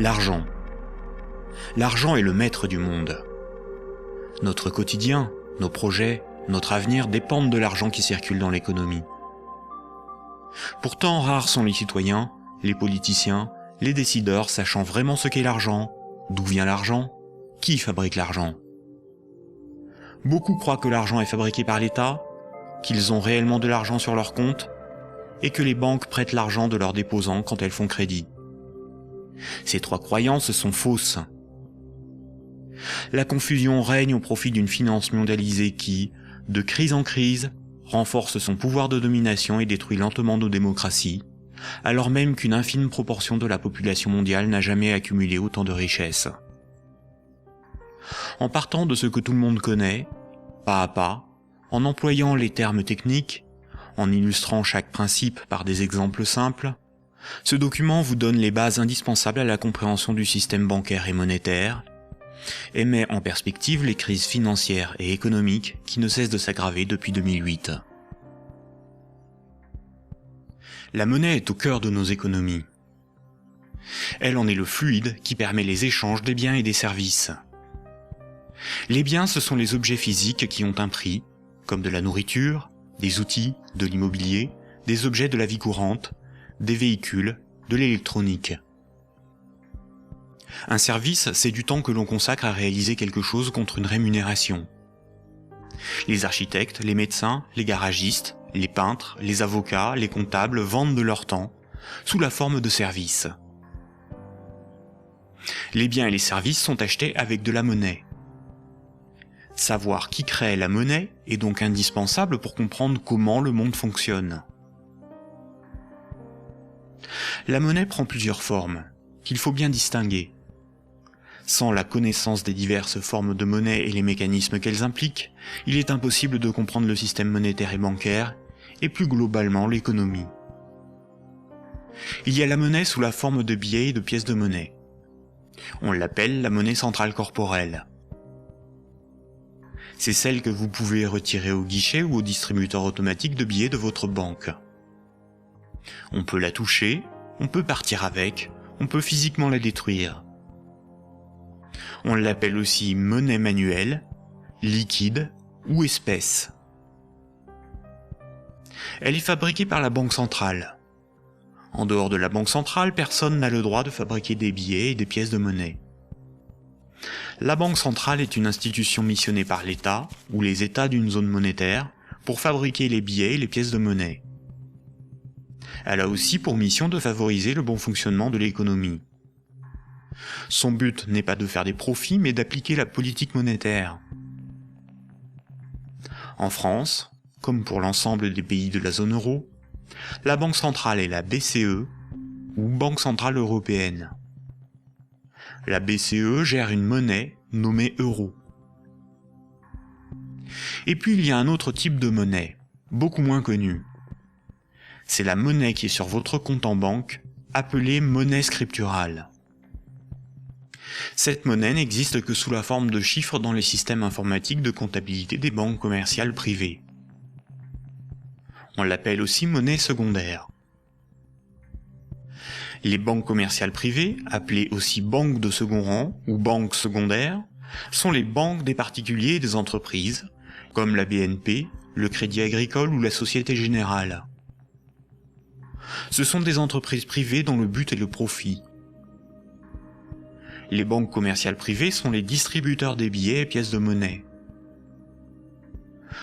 L'argent. L'argent est le maître du monde. Notre quotidien, nos projets, notre avenir dépendent de l'argent qui circule dans l'économie. Pourtant, rares sont les citoyens, les politiciens, les décideurs sachant vraiment ce qu'est l'argent, d'où vient l'argent, qui fabrique l'argent. Beaucoup croient que l'argent est fabriqué par l'État, qu'ils ont réellement de l'argent sur leur compte, et que les banques prêtent l'argent de leurs déposants quand elles font crédit. Ces trois croyances sont fausses. La confusion règne au profit d'une finance mondialisée qui, de crise en crise, renforce son pouvoir de domination et détruit lentement nos démocraties, alors même qu'une infime proportion de la population mondiale n'a jamais accumulé autant de richesses. En partant de ce que tout le monde connaît, pas à pas, en employant les termes techniques, en illustrant chaque principe par des exemples simples, ce document vous donne les bases indispensables à la compréhension du système bancaire et monétaire, et met en perspective les crises financières et économiques qui ne cessent de s'aggraver depuis 2008. La monnaie est au cœur de nos économies. Elle en est le fluide qui permet les échanges des biens et des services. Les biens, ce sont les objets physiques qui ont un prix, comme de la nourriture, des outils, de l'immobilier, des objets de la vie courante, des véhicules, de l'électronique. Un service, c'est du temps que l'on consacre à réaliser quelque chose contre une rémunération. Les architectes, les médecins, les garagistes, les peintres, les avocats, les comptables vendent de leur temps, sous la forme de services. Les biens et les services sont achetés avec de la monnaie. Savoir qui crée la monnaie est donc indispensable pour comprendre comment le monde fonctionne. La monnaie prend plusieurs formes, qu'il faut bien distinguer. Sans la connaissance des diverses formes de monnaie et les mécanismes qu'elles impliquent, il est impossible de comprendre le système monétaire et bancaire, et plus globalement l'économie. Il y a la monnaie sous la forme de billets et de pièces de monnaie. On l'appelle la monnaie centrale corporelle. C'est celle que vous pouvez retirer au guichet ou au distributeur automatique de billets de votre banque. On peut la toucher, on peut partir avec, on peut physiquement la détruire. On l'appelle aussi monnaie manuelle, liquide ou espèce. Elle est fabriquée par la Banque centrale. En dehors de la Banque centrale, personne n'a le droit de fabriquer des billets et des pièces de monnaie. La Banque centrale est une institution missionnée par l'État ou les États d'une zone monétaire pour fabriquer les billets et les pièces de monnaie. Elle a aussi pour mission de favoriser le bon fonctionnement de l'économie. Son but n'est pas de faire des profits, mais d'appliquer la politique monétaire. En France, comme pour l'ensemble des pays de la zone euro, la Banque centrale est la BCE, ou Banque centrale européenne. La BCE gère une monnaie nommée euro. Et puis il y a un autre type de monnaie, beaucoup moins connu. C'est la monnaie qui est sur votre compte en banque, appelée monnaie scripturale. Cette monnaie n'existe que sous la forme de chiffres dans les systèmes informatiques de comptabilité des banques commerciales privées. On l'appelle aussi monnaie secondaire. Les banques commerciales privées, appelées aussi banques de second rang ou banques secondaires, sont les banques des particuliers et des entreprises, comme la BNP, le Crédit Agricole ou la Société Générale. Ce sont des entreprises privées dont le but est le profit. Les banques commerciales privées sont les distributeurs des billets et pièces de monnaie.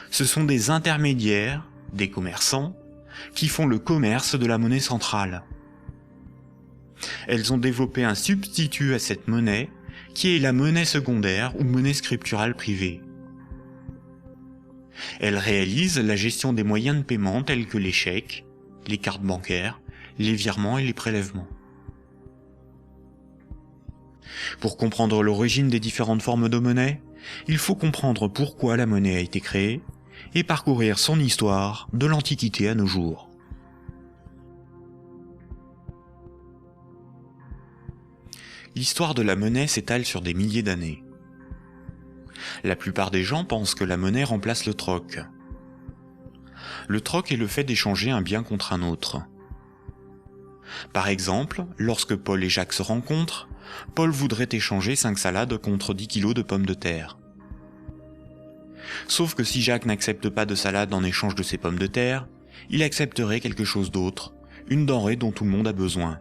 Ce sont des intermédiaires, des commerçants, qui font le commerce de la monnaie centrale. Elles ont développé un substitut à cette monnaie, qui est la monnaie secondaire ou monnaie scripturale privée. Elles réalisent la gestion des moyens de paiement tels que les chèques, les cartes bancaires, les virements et les prélèvements. Pour comprendre l'origine des différentes formes de monnaie, il faut comprendre pourquoi la monnaie a été créée et parcourir son histoire de l'Antiquité à nos jours. L'histoire de la monnaie s'étale sur des milliers d'années. La plupart des gens pensent que la monnaie remplace le troc. Le troc est le fait d'échanger un bien contre un autre. Par exemple, lorsque Paul et Jacques se rencontrent, Paul voudrait échanger 5 salades contre 10 kilos de pommes de terre. Sauf que si Jacques n'accepte pas de salade en échange de ses pommes de terre, il accepterait quelque chose d'autre, une denrée dont tout le monde a besoin.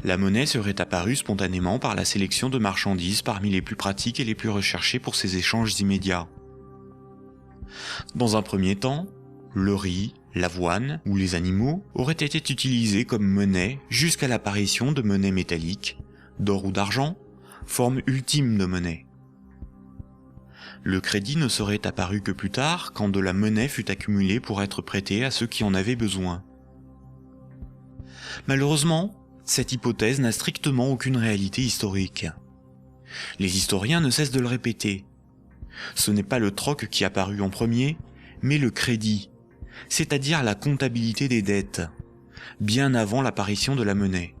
La monnaie serait apparue spontanément par la sélection de marchandises parmi les plus pratiques et les plus recherchées pour ces échanges immédiats. Dans un premier temps, le riz, l'avoine ou les animaux auraient été utilisés comme monnaie jusqu'à l'apparition de monnaies métalliques, d'or ou d'argent, forme ultime de monnaie. Le crédit ne serait apparu que plus tard, quand de la monnaie fut accumulée pour être prêtée à ceux qui en avaient besoin. Malheureusement, cette hypothèse n'a strictement aucune réalité historique. Les historiens ne cessent de le répéter. Ce n'est pas le troc qui apparut en premier, mais le crédit, c'est-à-dire la comptabilité des dettes, bien avant l'apparition de la monnaie.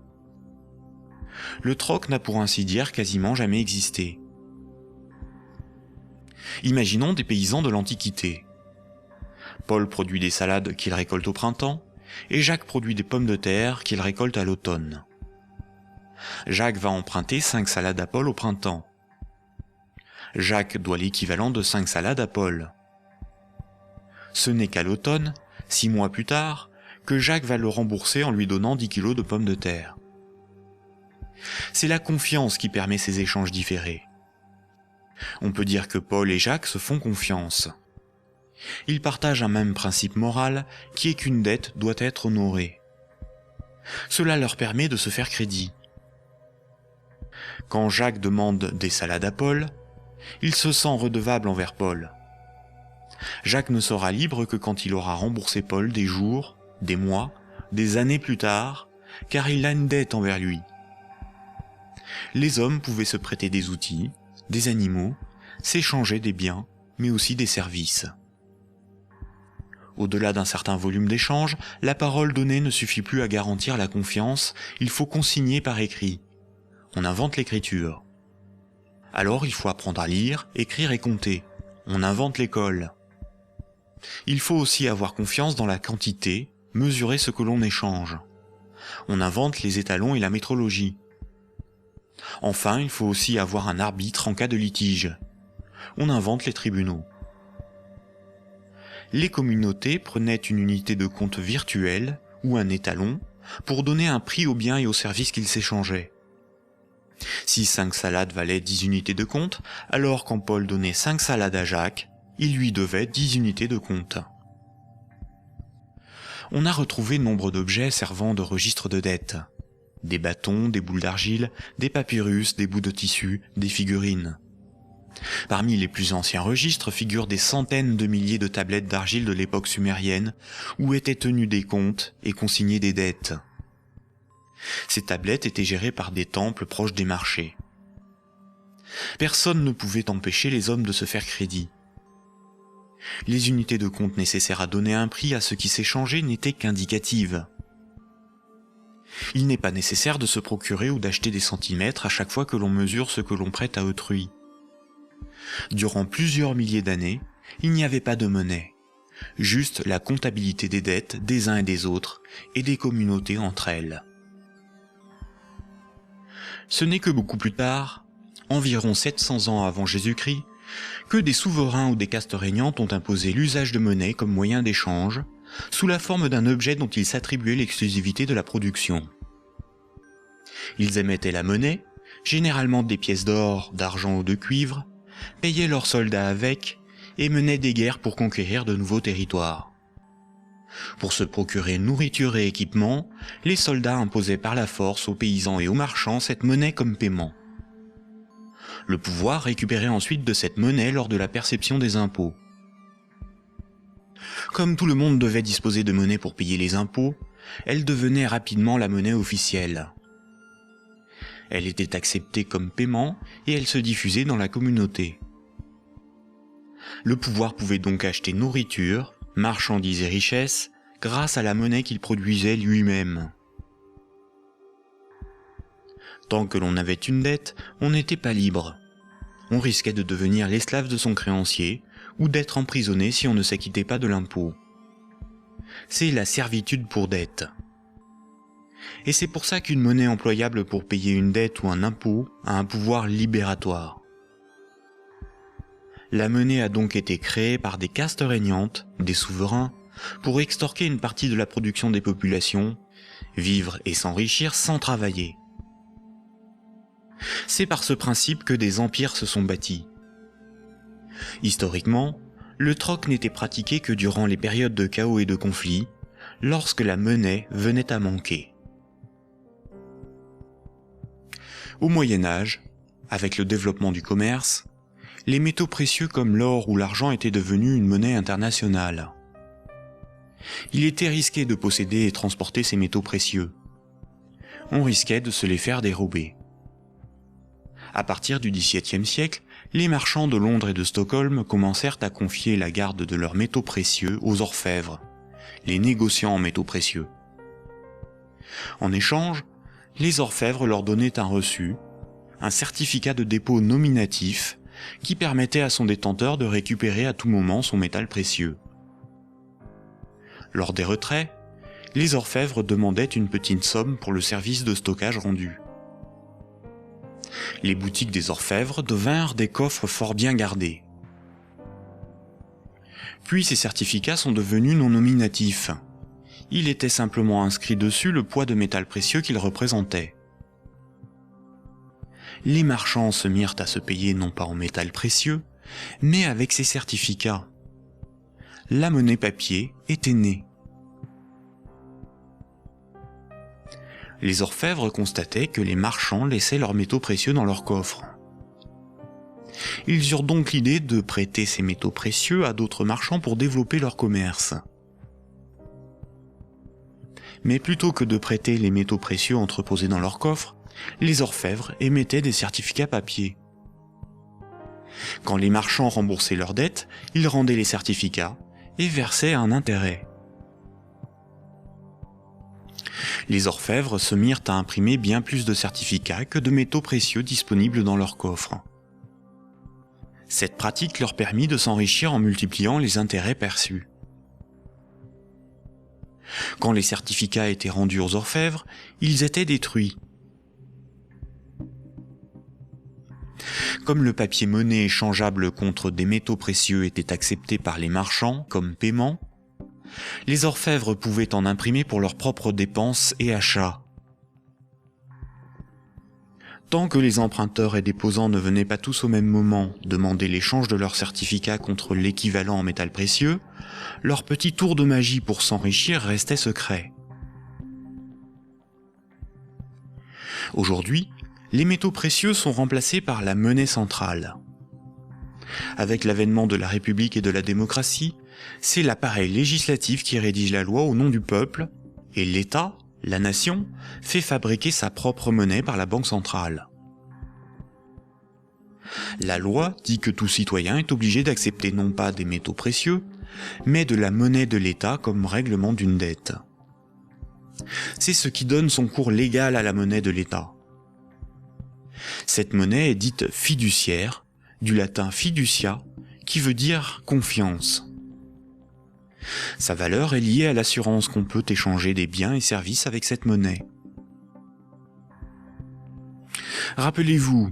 Le troc n'a pour ainsi dire quasiment jamais existé. Imaginons des paysans de l'Antiquité. Paul produit des salades qu'il récolte au printemps, et Jacques produit des pommes de terre qu'il récolte à l'automne. Jacques va emprunter 5 salades à Paul au printemps. Jacques doit l'équivalent de 5 salades à Paul. Ce n'est qu'à l'automne, 6 mois plus tard, que Jacques va le rembourser en lui donnant 10 kilos de pommes de terre. C'est la confiance qui permet ces échanges différés. On peut dire que Paul et Jacques se font confiance. Ils partagent un même principe moral qui est qu'une dette doit être honorée. Cela leur permet de se faire crédit. Quand Jacques demande des salades à Paul, il se sent redevable envers Paul. Jacques ne sera libre que quand il aura remboursé Paul des jours, des mois, des années plus tard, car il a une dette envers lui. Les hommes pouvaient se prêter des outils, des animaux, s'échanger des biens, mais aussi des services. Au-delà d'un certain volume d'échanges, la parole donnée ne suffit plus à garantir la confiance, il faut consigner par écrit. On invente l'écriture. Alors il faut apprendre à lire, écrire et compter. On invente l'école. Il faut aussi avoir confiance dans la quantité, mesurer ce que l'on échange. On invente les étalons et la métrologie. Enfin, il faut aussi avoir un arbitre en cas de litige. On invente les tribunaux. Les communautés prenaient une unité de compte virtuelle, ou un étalon, pour donner un prix aux biens et aux services qu'ils s'échangeaient. Si 5 salades valaient 10 unités de compte, alors quand Paul donnait 5 salades à Jacques, il lui devait 10 unités de compte. On a retrouvé nombre d'objets servant de registre de dette. Des bâtons, des boules d'argile, des papyrus, des bouts de tissu, des figurines. Parmi les plus anciens registres figurent des centaines de milliers de tablettes d'argile de l'époque sumérienne où étaient tenus des comptes et consignés des dettes. Ces tablettes étaient gérées par des temples proches des marchés. Personne ne pouvait empêcher les hommes de se faire crédit. Les unités de compte nécessaires à donner un prix à ce qui s'échangeait n'étaient qu'indicatives. Il n'est pas nécessaire de se procurer ou d'acheter des centimètres à chaque fois que l'on mesure ce que l'on prête à autrui. Durant plusieurs milliers d'années, il n'y avait pas de monnaie, juste la comptabilité des dettes des uns et des autres et des communautés entre elles. Ce n'est que beaucoup plus tard, environ 700 ans avant Jésus-Christ, que des souverains ou des castes régnantes ont imposé l'usage de monnaie comme moyen d'échange, sous la forme d'un objet dont ils s'attribuaient l'exclusivité de la production. Ils émettaient la monnaie, généralement des pièces d'or, d'argent ou de cuivre, payaient leurs soldats avec et menaient des guerres pour conquérir de nouveaux territoires. Pour se procurer nourriture et équipement, les soldats imposaient par la force aux paysans et aux marchands cette monnaie comme paiement. Le pouvoir récupérait ensuite de cette monnaie lors de la perception des impôts. Comme tout le monde devait disposer de monnaie pour payer les impôts, elle devenait rapidement la monnaie officielle. Elle était acceptée comme paiement et elle se diffusait dans la communauté. Le pouvoir pouvait donc acheter nourriture, marchandises et richesses grâce à la monnaie qu'il produisait lui-même. Tant que l'on avait une dette, on n'était pas libre. On risquait de devenir l'esclave de son créancier ou d'être emprisonné si on ne s'acquittait pas de l'impôt. C'est la servitude pour dette. Et c'est pour ça qu'une monnaie employable pour payer une dette ou un impôt a un pouvoir libératoire. La monnaie a donc été créée par des castes régnantes, des souverains, pour extorquer une partie de la production des populations, vivre et s'enrichir sans travailler. C'est par ce principe que des empires se sont bâtis. Historiquement, le troc n'était pratiqué que durant les périodes de chaos et de conflits, lorsque la monnaie venait à manquer. Au Moyen Âge, avec le développement du commerce, les métaux précieux comme l'or ou l'argent étaient devenus une monnaie internationale. Il était risqué de posséder et transporter ces métaux précieux. On risquait de se les faire dérober. À partir du XVIIe siècle, les marchands de Londres et de Stockholm commencèrent à confier la garde de leurs métaux précieux aux orfèvres, les négociants en métaux précieux. En échange, les orfèvres leur donnaient un reçu, un certificat de dépôt nominatif qui permettait à son détenteur de récupérer à tout moment son métal précieux. Lors des retraits, les orfèvres demandaient une petite somme pour le service de stockage rendu. Les boutiques des orfèvres devinrent des coffres fort bien gardés. Puis ces certificats sont devenus non nominatifs. Il était simplement inscrit dessus le poids de métal précieux qu'ils représentaient. Les marchands se mirent à se payer non pas en métal précieux, mais avec ces certificats. La monnaie papier était née. Les orfèvres constataient que les marchands laissaient leurs métaux précieux dans leurs coffres. Ils eurent donc l'idée de prêter ces métaux précieux à d'autres marchands pour développer leur commerce. Mais plutôt que de prêter les métaux précieux entreposés dans leurs coffres, les orfèvres émettaient des certificats papier. Quand les marchands remboursaient leurs dettes, ils rendaient les certificats et versaient un intérêt. Les orfèvres se mirent à imprimer bien plus de certificats que de métaux précieux disponibles dans leurs coffres. Cette pratique leur permit de s'enrichir en multipliant les intérêts perçus. Quand les certificats étaient rendus aux orfèvres, ils étaient détruits. Comme le papier monnaie échangeable contre des métaux précieux était accepté par les marchands comme paiement, les orfèvres pouvaient en imprimer pour leurs propres dépenses et achats. Tant que les emprunteurs et déposants ne venaient pas tous au même moment demander l'échange de leurs certificats contre l'équivalent en métal précieux, leur petit tour de magie pour s'enrichir restait secret. Aujourd'hui, les métaux précieux sont remplacés par la monnaie centrale. Avec l'avènement de la République et de la démocratie, c'est l'appareil législatif qui rédige la loi au nom du peuple, et l'État, la nation, fait fabriquer sa propre monnaie par la Banque centrale. La loi dit que tout citoyen est obligé d'accepter non pas des métaux précieux, mais de la monnaie de l'État comme règlement d'une dette. C'est ce qui donne son cours légal à la monnaie de l'État. Cette monnaie est dite fiduciaire, du latin fiducia, qui veut dire confiance. Sa valeur est liée à l'assurance qu'on peut échanger des biens et services avec cette monnaie. Rappelez-vous,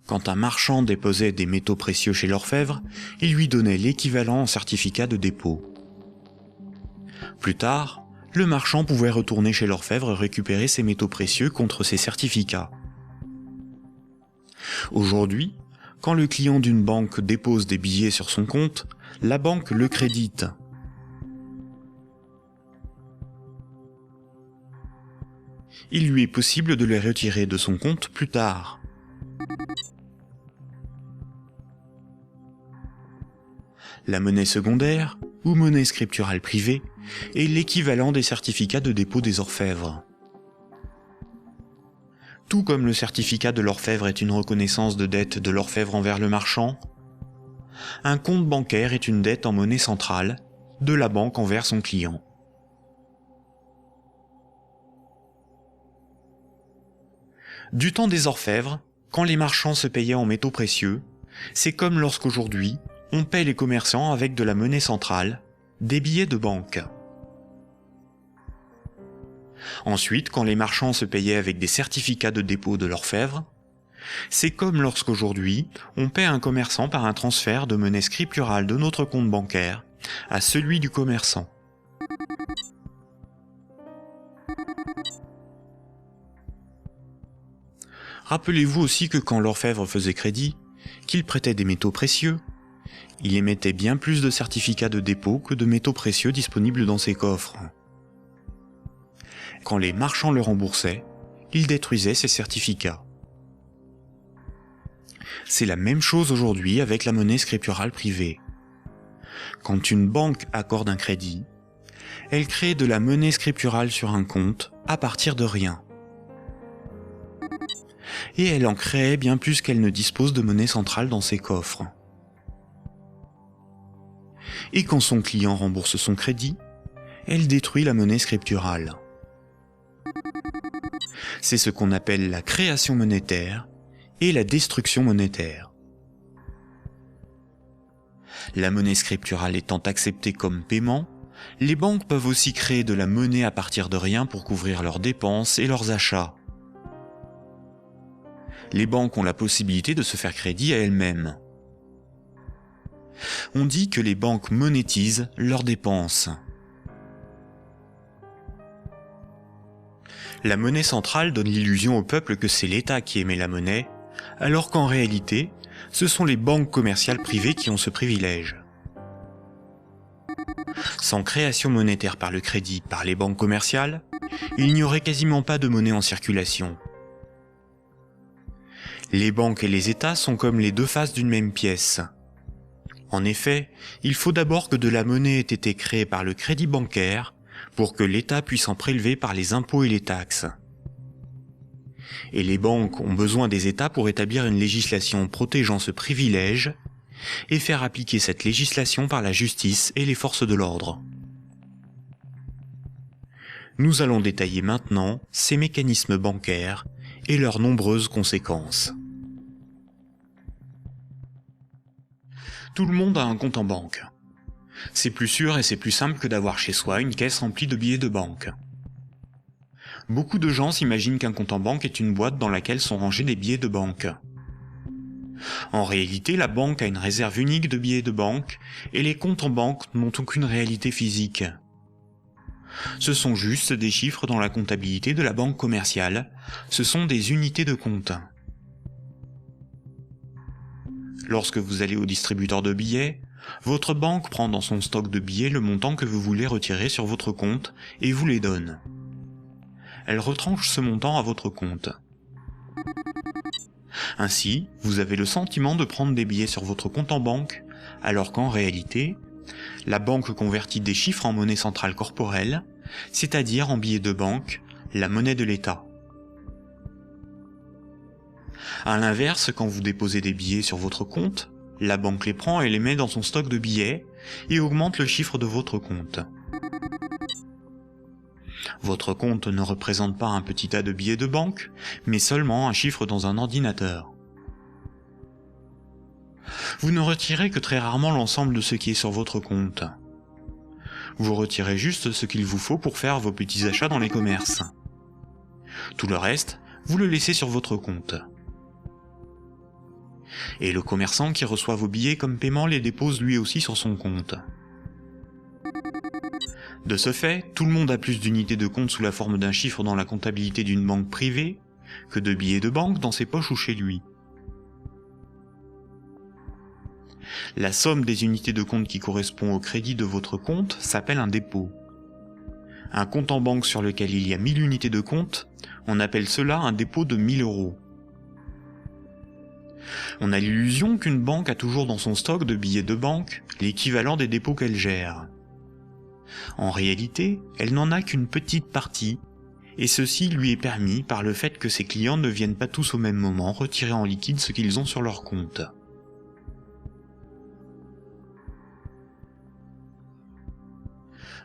quand un marchand déposait des métaux précieux chez l'orfèvre, il lui donnait l'équivalent en certificat de dépôt. Plus tard, le marchand pouvait retourner chez l'orfèvre et récupérer ses métaux précieux contre ses certificats. Aujourd'hui, quand le client d'une banque dépose des billets sur son compte, la banque le crédite. Il lui est possible de les retirer de son compte plus tard. La monnaie secondaire, ou monnaie scripturale privée, est l'équivalent des certificats de dépôt des orfèvres. Tout comme le certificat de l'orfèvre est une reconnaissance de dette de l'orfèvre envers le marchand, un compte bancaire est une dette en monnaie centrale de la banque envers son client. Du temps des orfèvres, quand les marchands se payaient en métaux précieux, c'est comme lorsqu'aujourd'hui, on paie les commerçants avec de la monnaie centrale, des billets de banque. Ensuite, quand les marchands se payaient avec des certificats de dépôt de l'orfèvre, c'est comme lorsqu'aujourd'hui, on paie un commerçant par un transfert de monnaie scripturale de notre compte bancaire à celui du commerçant. Rappelez-vous aussi que quand l'orfèvre faisait crédit, qu'il prêtait des métaux précieux, il émettait bien plus de certificats de dépôt que de métaux précieux disponibles dans ses coffres. Quand les marchands le remboursaient, il détruisait ces certificats. C'est la même chose aujourd'hui avec la monnaie scripturale privée. Quand une banque accorde un crédit, elle crée de la monnaie scripturale sur un compte à partir de rien. Et elle en crée bien plus qu'elle ne dispose de monnaie centrale dans ses coffres. Et quand son client rembourse son crédit, elle détruit la monnaie scripturale. C'est ce qu'on appelle la création monétaire et la destruction monétaire. La monnaie scripturale étant acceptée comme paiement, les banques peuvent aussi créer de la monnaie à partir de rien pour couvrir leurs dépenses et leurs achats. Les banques ont la possibilité de se faire crédit à elles-mêmes. On dit que les banques monétisent leurs dépenses. La monnaie centrale donne l'illusion au peuple que c'est l'État qui émet la monnaie, alors qu'en réalité, ce sont les banques commerciales privées qui ont ce privilège. Sans création monétaire par le crédit par les banques commerciales, il n'y aurait quasiment pas de monnaie en circulation. Les banques et les États sont comme les deux faces d'une même pièce. En effet, il faut d'abord que de la monnaie ait été créée par le crédit bancaire pour que l'État puisse en prélever par les impôts et les taxes. Et les banques ont besoin des États pour établir une législation protégeant ce privilège et faire appliquer cette législation par la justice et les forces de l'ordre. Nous allons détailler maintenant ces mécanismes bancaires et leurs nombreuses conséquences. Tout le monde a un compte en banque. C'est plus sûr et c'est plus simple que d'avoir chez soi une caisse remplie de billets de banque. Beaucoup de gens s'imaginent qu'un compte en banque est une boîte dans laquelle sont rangés des billets de banque. En réalité, la banque a une réserve unique de billets de banque et les comptes en banque n'ont aucune réalité physique. Ce sont juste des chiffres dans la comptabilité de la banque commerciale, ce sont des unités de compte. Lorsque vous allez au distributeur de billets, votre banque prend dans son stock de billets le montant que vous voulez retirer sur votre compte et vous les donne. Elle retranche ce montant à votre compte. Ainsi, vous avez le sentiment de prendre des billets sur votre compte en banque, alors qu'en réalité, la banque convertit des chiffres en monnaie centrale corporelle, c'est-à-dire en billets de banque, la monnaie de l'État. À l'inverse, quand vous déposez des billets sur votre compte, la banque les prend et les met dans son stock de billets et augmente le chiffre de votre compte. Votre compte ne représente pas un petit tas de billets de banque, mais seulement un chiffre dans un ordinateur. Vous ne retirez que très rarement l'ensemble de ce qui est sur votre compte. Vous retirez juste ce qu'il vous faut pour faire vos petits achats dans les commerces. Tout le reste, vous le laissez sur votre compte. Et le commerçant qui reçoit vos billets comme paiement les dépose lui aussi sur son compte. De ce fait, tout le monde a plus d'unités de compte sous la forme d'un chiffre dans la comptabilité d'une banque privée que de billets de banque dans ses poches ou chez lui. La somme des unités de compte qui correspond au crédit de votre compte s'appelle un dépôt. Un compte en banque sur lequel il y a 1000 unités de compte, on appelle cela un dépôt de 1000 €. On a l'illusion qu'une banque a toujours dans son stock de billets de banque l'équivalent des dépôts qu'elle gère. En réalité, elle n'en a qu'une petite partie, et ceci lui est permis par le fait que ses clients ne viennent pas tous au même moment retirer en liquide ce qu'ils ont sur leur compte.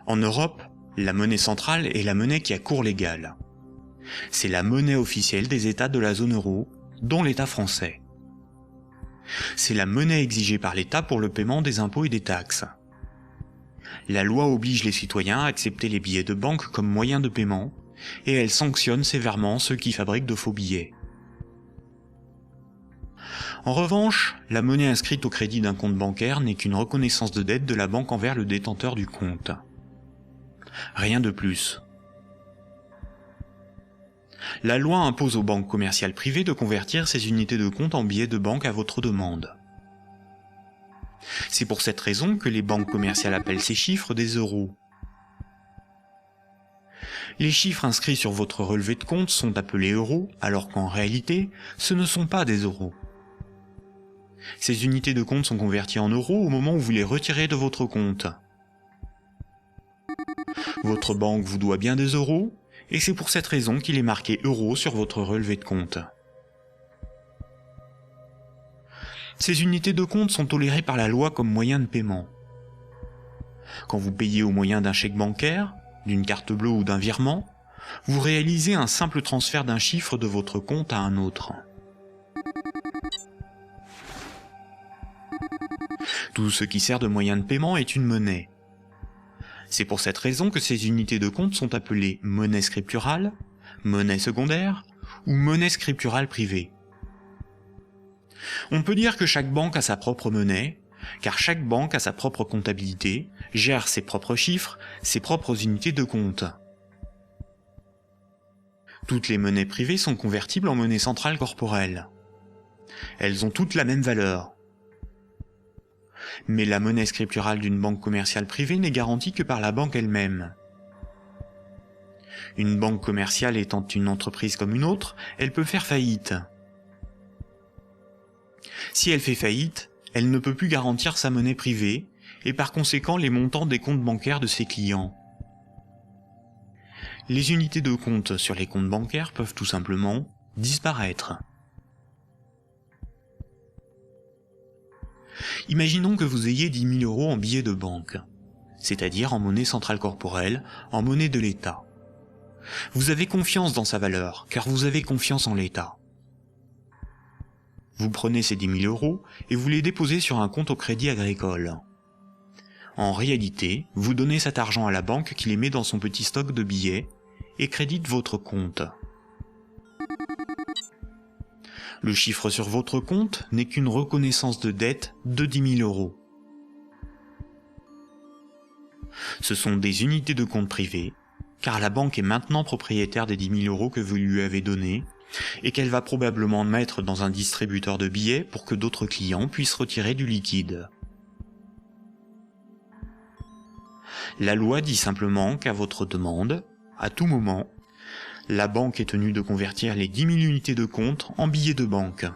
En Europe, la monnaie centrale est la monnaie qui a cours légal. C'est la monnaie officielle des États de la zone euro, dont l'État français. C'est la monnaie exigée par l'État pour le paiement des impôts et des taxes. La loi oblige les citoyens à accepter les billets de banque comme moyen de paiement, et elle sanctionne sévèrement ceux qui fabriquent de faux billets. En revanche, la monnaie inscrite au crédit d'un compte bancaire n'est qu'une reconnaissance de dette de la banque envers le détenteur du compte. Rien de plus. La loi impose aux banques commerciales privées de convertir ces unités de compte en billets de banque à votre demande. C'est pour cette raison que les banques commerciales appellent ces chiffres des euros. Les chiffres inscrits sur votre relevé de compte sont appelés euros, alors qu'en réalité, ce ne sont pas des euros. Ces unités de compte sont converties en euros au moment où vous les retirez de votre compte. Votre banque vous doit bien des euros, et c'est pour cette raison qu'il est marqué euros sur votre relevé de compte. Ces unités de compte sont tolérées par la loi comme moyen de paiement. Quand vous payez au moyen d'un chèque bancaire, d'une carte bleue ou d'un virement, vous réalisez un simple transfert d'un chiffre de votre compte à un autre. Tout ce qui sert de moyen de paiement est une monnaie. C'est pour cette raison que ces unités de compte sont appelées monnaie scripturale, monnaie secondaire ou monnaie scripturale privée. On peut dire que chaque banque a sa propre monnaie, car chaque banque a sa propre comptabilité, gère ses propres chiffres, ses propres unités de compte. Toutes les monnaies privées sont convertibles en monnaie centrale corporelle. Elles ont toutes la même valeur. Mais la monnaie scripturale d'une banque commerciale privée n'est garantie que par la banque elle-même. Une banque commerciale étant une entreprise comme une autre, elle peut faire faillite. Si elle fait faillite, elle ne peut plus garantir sa monnaie privée, et par conséquent les montants des comptes bancaires de ses clients. Les unités de compte sur les comptes bancaires peuvent tout simplement disparaître. Imaginons que vous ayez 10 000 € en billets de banque, c'est-à-dire en monnaie centrale corporelle, en monnaie de l'État. Vous avez confiance dans sa valeur, car vous avez confiance en l'État. Vous prenez ces 10 000 € et vous les déposez sur un compte au Crédit Agricole. En réalité, vous donnez cet argent à la banque qui les met dans son petit stock de billets et crédite votre compte. Le chiffre sur votre compte n'est qu'une reconnaissance de dette de 10 000 €. Ce sont des unités de compte privées, car la banque est maintenant propriétaire des 10 000 € que vous lui avez donnés, et qu'elle va probablement mettre dans un distributeur de billets pour que d'autres clients puissent retirer du liquide. La loi dit simplement qu'à votre demande, à tout moment, la banque est tenue de convertir les 10 000 unités de compte en billets de banque.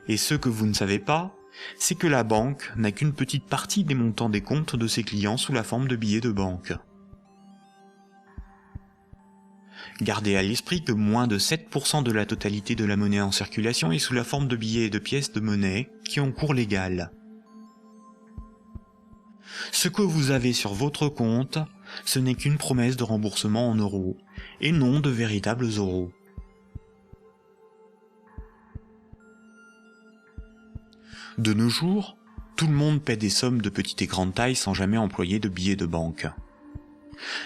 Et ce que vous ne savez pas, c'est que la banque n'a qu'une petite partie des montants des comptes de ses clients sous la forme de billets de banque. Gardez à l'esprit que moins de 7% de la totalité de la monnaie en circulation est sous la forme de billets et de pièces de monnaie qui ont cours légal. Ce que vous avez sur votre compte, ce n'est qu'une promesse de remboursement en euros, et non de véritables euros. De nos jours, tout le monde paie des sommes de petite et grande taille sans jamais employer de billets de banque.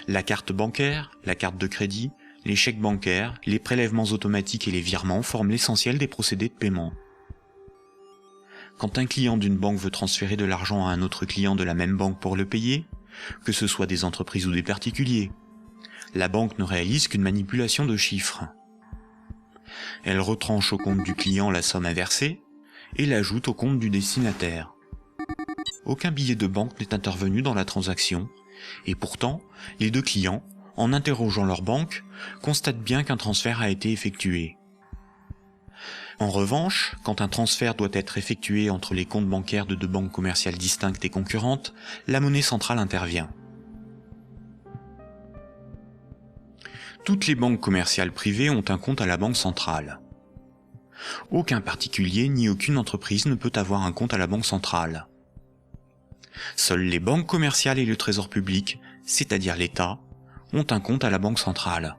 La carte bancaire, la carte de crédit, les chèques bancaires, les prélèvements automatiques et les virements forment l'essentiel des procédés de paiement. Quand un client d'une banque veut transférer de l'argent à un autre client de la même banque pour le payer, que ce soit des entreprises ou des particuliers, la banque ne réalise qu'une manipulation de chiffres. Elle retranche au compte du client la somme inversée et l'ajoute au compte du destinataire. Aucun billet de banque n'est intervenu dans la transaction, et pourtant, les deux clients, en interrogeant leur banque, constatent bien qu'un transfert a été effectué. En revanche, quand un transfert doit être effectué entre les comptes bancaires de deux banques commerciales distinctes et concurrentes, la monnaie centrale intervient. Toutes les banques commerciales privées ont un compte à la banque centrale. Aucun particulier ni aucune entreprise ne peut avoir un compte à la banque centrale. Seules les banques commerciales et le trésor public, c'est-à-dire l'État, ont un compte à la banque centrale.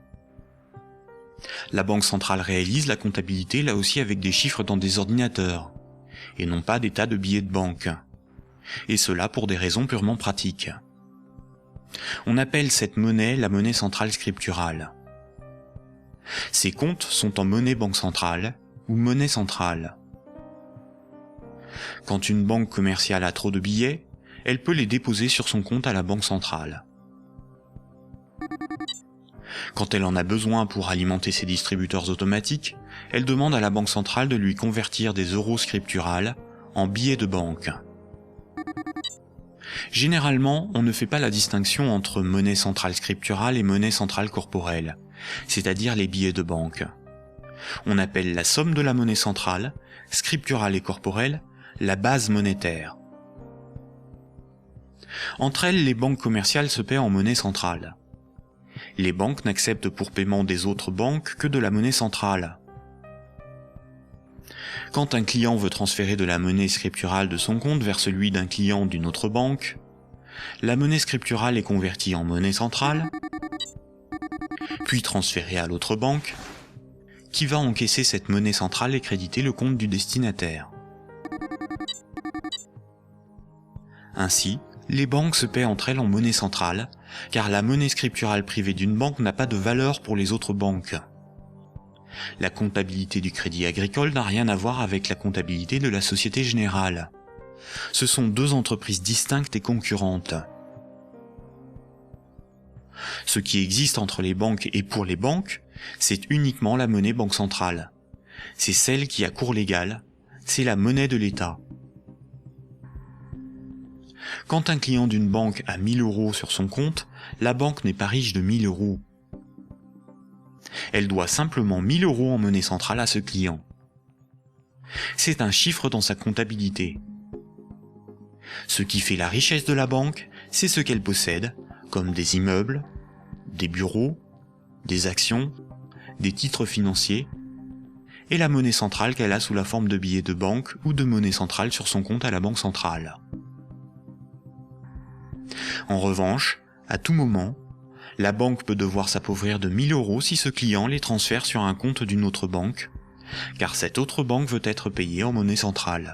La banque centrale réalise la comptabilité là aussi avec des chiffres dans des ordinateurs, et non pas des tas de billets de banque. Et cela pour des raisons purement pratiques. On appelle cette monnaie la monnaie centrale scripturale. Ces comptes sont en monnaie banque centrale ou monnaie centrale. Quand une banque commerciale a trop de billets, elle peut les déposer sur son compte à la banque centrale. Quand elle en a besoin pour alimenter ses distributeurs automatiques, elle demande à la banque centrale de lui convertir des euros scripturales en billets de banque. Généralement, on ne fait pas la distinction entre monnaie centrale scripturale et monnaie centrale corporelle, c'est-à-dire les billets de banque. On appelle la somme de la monnaie centrale, scripturale et corporelle, la base monétaire. Entre elles, les banques commerciales se paient en monnaie centrale. Les banques n'acceptent pour paiement des autres banques que de la monnaie centrale. Quand un client veut transférer de la monnaie scripturale de son compte vers celui d'un client d'une autre banque, la monnaie scripturale est convertie en monnaie centrale, puis transférée à l'autre banque, qui va encaisser cette monnaie centrale et créditer le compte du destinataire. Ainsi, les banques se paient entre elles en monnaie centrale, car la monnaie scripturale privée d'une banque n'a pas de valeur pour les autres banques. La comptabilité du Crédit Agricole n'a rien à voir avec la comptabilité de la Société Générale. Ce sont deux entreprises distinctes et concurrentes. Ce qui existe entre les banques et pour les banques, c'est uniquement la monnaie banque centrale. C'est celle qui a cours légal, c'est la monnaie de l'État. Quand un client d'une banque a 1000 euros sur son compte, la banque n'est pas riche de 1000 euros. Elle doit simplement 1000 euros en monnaie centrale à ce client. C'est un chiffre dans sa comptabilité. Ce qui fait la richesse de la banque, c'est ce qu'elle possède, comme des immeubles, des bureaux, des actions, des titres financiers, et la monnaie centrale qu'elle a sous la forme de billets de banque ou de monnaie centrale sur son compte à la banque centrale. En revanche, à tout moment, la banque peut devoir s'appauvrir de 1000 euros si ce client les transfère sur un compte d'une autre banque, car cette autre banque veut être payée en monnaie centrale.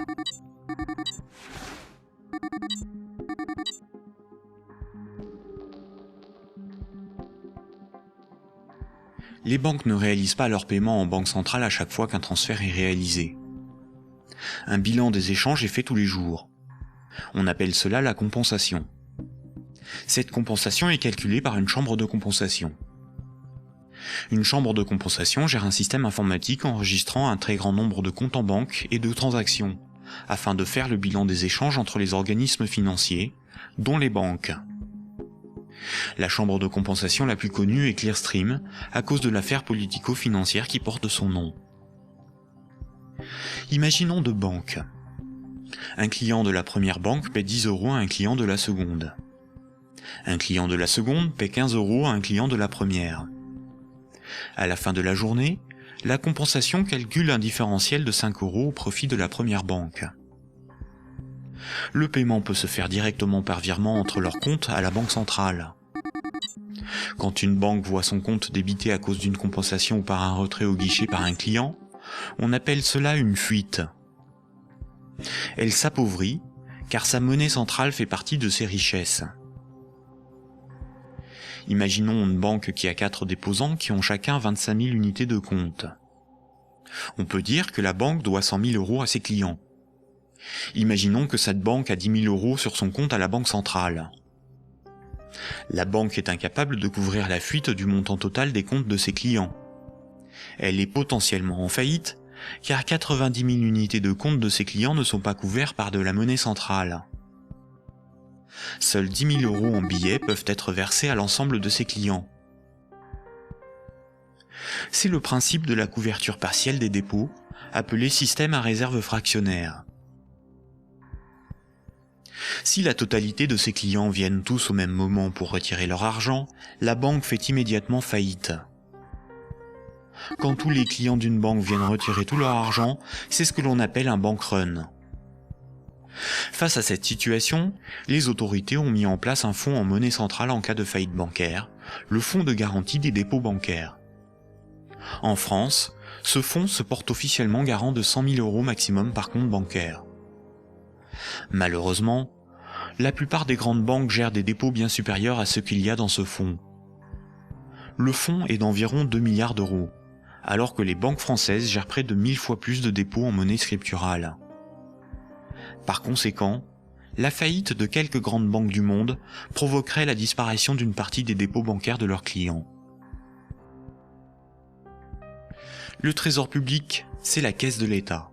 Les banques ne réalisent pas leur paiement en banque centrale à chaque fois qu'un transfert est réalisé. Un bilan des échanges est fait tous les jours. On appelle cela la compensation. Cette compensation est calculée par une chambre de compensation. Une chambre de compensation gère un système informatique enregistrant un très grand nombre de comptes en banque et de transactions, afin de faire le bilan des échanges entre les organismes financiers, dont les banques. La chambre de compensation la plus connue est Clearstream, à cause de l'affaire politico-financière qui porte son nom. Imaginons deux banques. Un client de la première banque paie 10 euros à un client de la seconde. Un client de la seconde paie 15 euros à un client de la première. À la fin de la journée, la compensation calcule un différentiel de 5 euros au profit de la première banque. Le paiement peut se faire directement par virement entre leurs comptes à la banque centrale. Quand une banque voit son compte débité à cause d'une compensation ou par un retrait au guichet par un client, on appelle cela une fuite. Elle s'appauvrit, car sa monnaie centrale fait partie de ses richesses. Imaginons une banque qui a 4 déposants qui ont chacun 25 000 unités de compte. On peut dire que la banque doit 100 000 euros à ses clients. Imaginons que cette banque a 10 000 euros sur son compte à la banque centrale. La banque est incapable de couvrir la fuite du montant total des comptes de ses clients. Elle est potentiellement en faillite, car 90 000 unités de compte de ses clients ne sont pas couverts par de la monnaie centrale. Seuls 10 000 euros en billets peuvent être versés à l'ensemble de ses clients. C'est le principe de la couverture partielle des dépôts, appelé système à réserve fractionnaire. Si la totalité de ses clients viennent tous au même moment pour retirer leur argent, la banque fait immédiatement faillite. Quand tous les clients d'une banque viennent retirer tout leur argent, c'est ce que l'on appelle un bank run. Face à cette situation, les autorités ont mis en place un fonds en monnaie centrale en cas de faillite bancaire, le fonds de garantie des dépôts bancaires. En France, ce fonds se porte officiellement garant de 100 000 euros maximum par compte bancaire. Malheureusement, La plupart des grandes banques gèrent des dépôts bien supérieurs à ce qu'il y a dans ce fonds. Le fonds est d'environ 2 milliards d'euros, alors que les banques françaises gèrent près de 1000 fois plus de dépôts en monnaie scripturale. Par conséquent, la faillite de quelques grandes banques du monde provoquerait la disparition d'une partie des dépôts bancaires de leurs clients. Le Trésor public, c'est la caisse de l'État.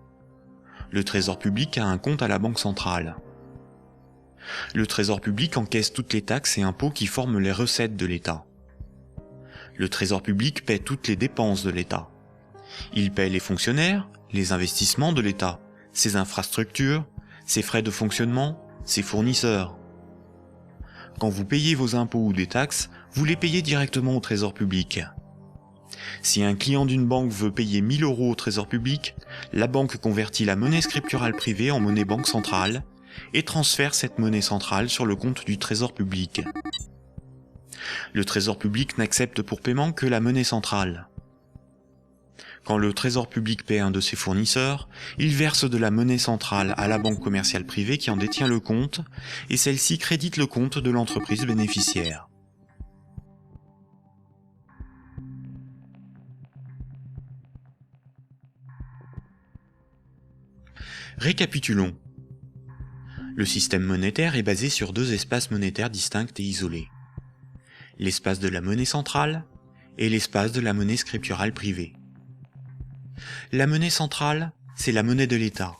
Le Trésor public a un compte à la Banque centrale. Le Trésor public encaisse toutes les taxes et impôts qui forment les recettes de l'État. Le Trésor public paie toutes les dépenses de l'État. Il paie les fonctionnaires, les investissements de l'État, ses infrastructures, ses frais de fonctionnement, ses fournisseurs. Quand vous payez vos impôts ou des taxes, vous les payez directement au Trésor public. Si un client d'une banque veut payer 1000 € au Trésor public, la banque convertit la monnaie scripturale privée en monnaie banque centrale et transfère cette monnaie centrale sur le compte du Trésor public. Le Trésor public n'accepte pour paiement que la monnaie centrale. Quand le Trésor public paie un de ses fournisseurs, il verse de la monnaie centrale à la banque commerciale privée qui en détient le compte, et celle-ci crédite le compte de l'entreprise bénéficiaire. Récapitulons. Le système monétaire est basé sur deux espaces monétaires distincts et isolés. L'espace de la monnaie centrale et l'espace de la monnaie scripturale privée. La monnaie centrale, c'est la monnaie de l'État.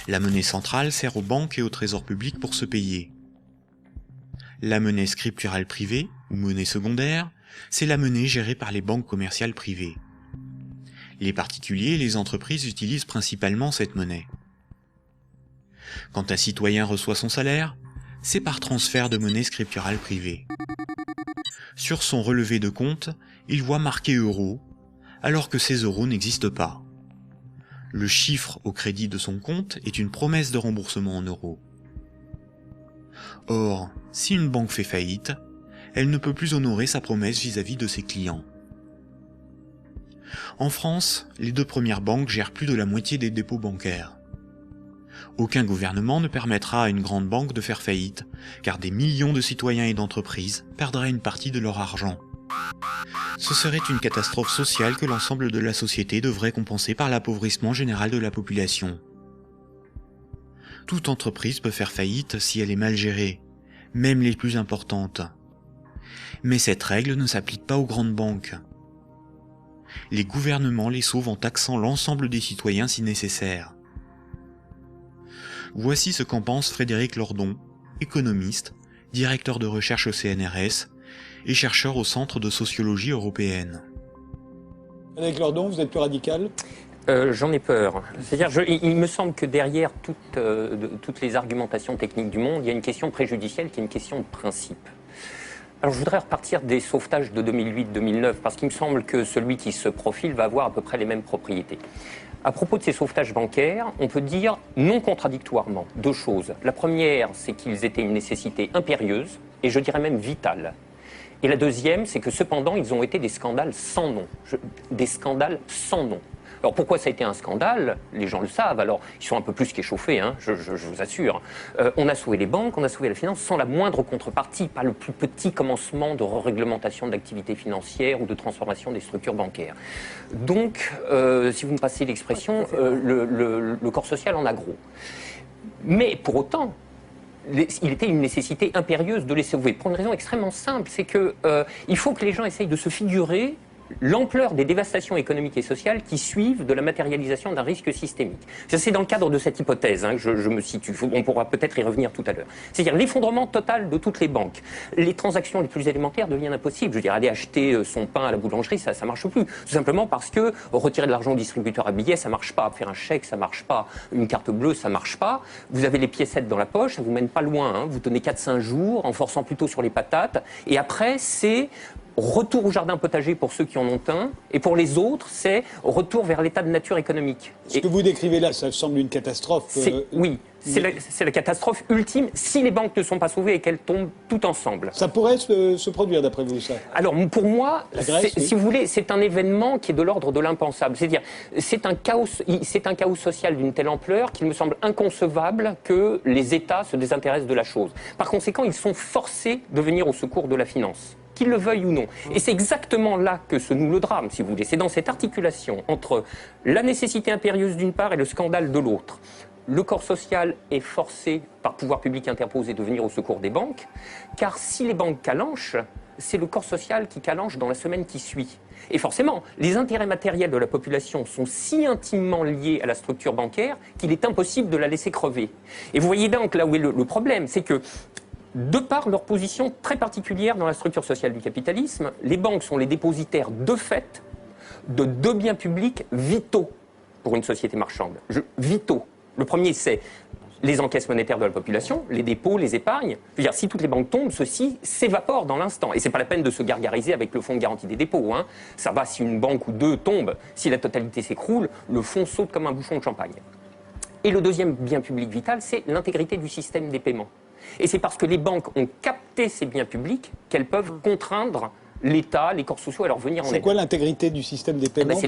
La monnaie centrale sert aux banques et au Trésor public pour se payer. La monnaie scripturale privée, ou monnaie secondaire, c'est la monnaie gérée par les banques commerciales privées. Les particuliers et les entreprises utilisent principalement cette monnaie. Quand un citoyen reçoit son salaire, c'est par transfert de monnaie scripturale privée. Sur son relevé de compte, il voit marqué euros, alors que ces euros n'existent pas. Le chiffre au crédit de son compte est une promesse de remboursement en euros. Or, si une banque fait faillite, elle ne peut plus honorer sa promesse vis-à-vis de ses clients. En France, les deux premières banques gèrent plus de la moitié des dépôts bancaires. Aucun gouvernement ne permettra à une grande banque de faire faillite, car des millions de citoyens et d'entreprises perdraient une partie de leur argent. Ce serait une catastrophe sociale que l'ensemble de la société devrait compenser par l'appauvrissement général de la population. Toute entreprise peut faire faillite si elle est mal gérée, même les plus importantes. Mais cette règle ne s'applique pas aux grandes banques. Les gouvernements les sauvent en taxant l'ensemble des citoyens si nécessaire. Voici ce qu'en pense Frédéric Lordon, économiste, directeur de recherche au CNRS et chercheur au Centre de sociologie européenne. Frédéric Lordon, vous êtes plus radical ? J'en ai peur. C'est-à-dire, il me semble que derrière toutes les argumentations techniques du monde, il y a une question préjudicielle qui est une question de principe. Alors je voudrais repartir des sauvetages de 2008-2009, parce qu'il me semble que celui qui se profile va avoir à peu près les mêmes propriétés. À propos de ces sauvetages bancaires, on peut dire non contradictoirement deux choses. La première, c'est qu'ils étaient une nécessité impérieuse, et je dirais même vitale. Et la deuxième, c'est que cependant, ils ont été des scandales sans nom. Des scandales sans nom. Alors pourquoi ça a été un scandale? Les gens le savent, alors ils sont un peu plus qu'échauffés, hein, je vous assure. On a sauvé les banques, on a sauvé la finance sans la moindre contrepartie, pas le plus petit commencement de réglementation de l'activité financière ou de transformation des structures bancaires. Donc, si vous me passez l'expression, le corps social en a gros. Mais pour autant, il était une nécessité impérieuse de les sauver, pour une raison extrêmement simple, c'est que il faut que les gens essayent de se figurer l'ampleur des dévastations économiques et sociales qui suivent de la matérialisation d'un risque systémique. C'est dans le cadre de cette hypothèse que je me situe. On pourra peut-être y revenir tout à l'heure. C'est-à-dire l'effondrement total de toutes les banques. Les transactions les plus élémentaires deviennent impossibles. Je veux dire, aller acheter son pain à la boulangerie, ça marche plus. Tout simplement parce que retirer de l'argent au distributeur à billets, ça marche pas. Faire un chèque, ça marche pas. Une carte bleue, ça marche pas. Vous avez les piécettes dans la poche, ça vous mène pas loin. Vous tenez 4-5 jours en forçant plutôt sur les patates. Et après, c'est retour au jardin potager pour ceux qui en ont un, et pour les autres, c'est retour vers l'état de nature économique. Ce que vous décrivez là, ça semble une catastrophe. Oui, c'est la catastrophe ultime si les banques ne sont pas sauvées et qu'elles tombent toutes ensemble. Ça pourrait se produire, d'après vous, ça? Alors, pour moi, Grèce, oui. si vous voulez, c'est un événement qui est de l'ordre de l'impensable. C'est-à-dire, c'est un chaos social d'une telle ampleur qu'il me semble inconcevable que les États se désintéressent de la chose. Par conséquent, ils sont forcés de venir au secours de la finance, qu'ils le veuillent ou non. Et c'est exactement là que se noue le drame, si vous voulez. C'est dans cette articulation entre la nécessité impérieuse d'une part et le scandale de l'autre. Le corps social est forcé, par pouvoir public interposé, de venir au secours des banques, car si les banques calanchent, c'est le corps social qui calanche dans la semaine qui suit. Et forcément, les intérêts matériels de la population sont si intimement liés à la structure bancaire qu'il est impossible de la laisser crever. Et vous voyez donc là où est le problème, c'est que de par leur position très particulière dans la structure sociale du capitalisme, les banques sont les dépositaires de fait de deux biens publics vitaux pour une société marchande. Vitaux. Le premier, c'est les encaisses monétaires de la population, les dépôts, les épargnes. Je veux dire, si toutes les banques tombent, ceci s'évapore dans l'instant. Et c'est pas la peine de se gargariser avec le fonds de garantie des dépôts. Hein. Ça va si une banque ou deux tombe. Si la totalité s'écroule, le fonds saute comme un bouchon de champagne. Et le deuxième bien public vital, c'est l'intégrité du système des paiements. Et c'est parce que les banques ont capté ces biens publics qu'elles peuvent contraindre l'État, les corps sociaux à leur venir en aide. C'est quoi l'intégrité du système des paiements, c'est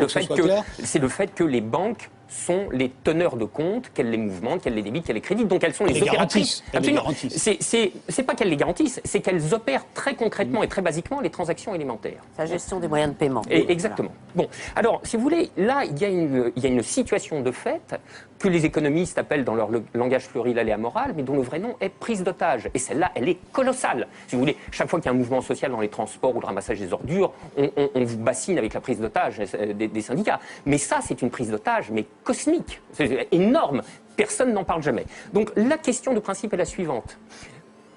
le fait que les banques sont les teneurs de compte, qu'elles les mouvementent, qu'elles les débitent, qu'elles les créditent, donc elles sont les opératrices. Absolument. C'est pas qu'elles les garantissent, c'est qu'elles opèrent très concrètement et très basiquement les transactions élémentaires. La gestion des moyens de paiement. Et exactement. Voilà. Bon, alors, si vous voulez, là, il y a une situation de fait que les économistes appellent dans leur langage pluriel et amoral, mais dont le vrai nom est prise d'otage. Et celle-là, elle est colossale. Si vous voulez, chaque fois qu'il y a un mouvement social dans les transports ou le ramassage des ordures, on vous bassine avec la prise d'otage des syndicats. Mais ça, c'est une prise d'otage, mais cosmique. C'est énorme. Personne n'en parle jamais. Donc, la question de principe est la suivante.